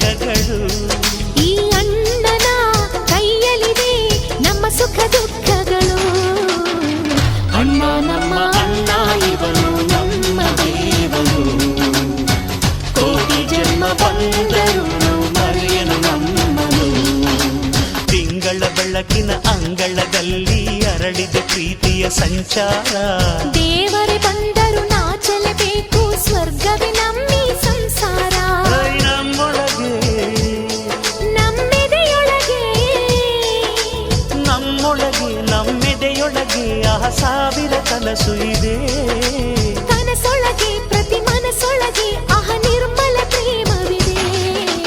ಲೆಕ್ಕಗಳು. ಈ ಅಣ್ಣನ ಕೈಯಲ್ಲಿದೆ ನಮ್ಮ ಸುಖ ದುಃಖಗಳು. ಅಣ್ಣ ನಮ್ಮ ಅಣ್ಣ ಇವನು ನಮ್ಮ ದೇವನು, ಕೋಟಿ ಜನ್ಮ ಬಂದರು ಮರೆಯನು ನಮ್ಮನು. ತಿಂಗಳ ಬೆಳಕಿನ ಅಂಗಳದಲ್ಲಿ ಅರಳಿದ ಪ್ರೀತಿಯ ಸಂಚಾರ. ದೇವರೇ ಬಂದರು ನಾಚಲೇಬೇಕು, ಸ್ವರ್ಗವೇ ನಮ್ಮಿ ಸಂಸಾರ. ನಮ್ಮೊಳಗೆ ನಮ್ಮೆದೆಯೊಳಗೆ ನಮ್ಮೊಳಗೆ ನಮ್ಮೆದೆಯೊಳಗೆ ಆ ಸಾವಿರ ಕನಸು ಇದೆ.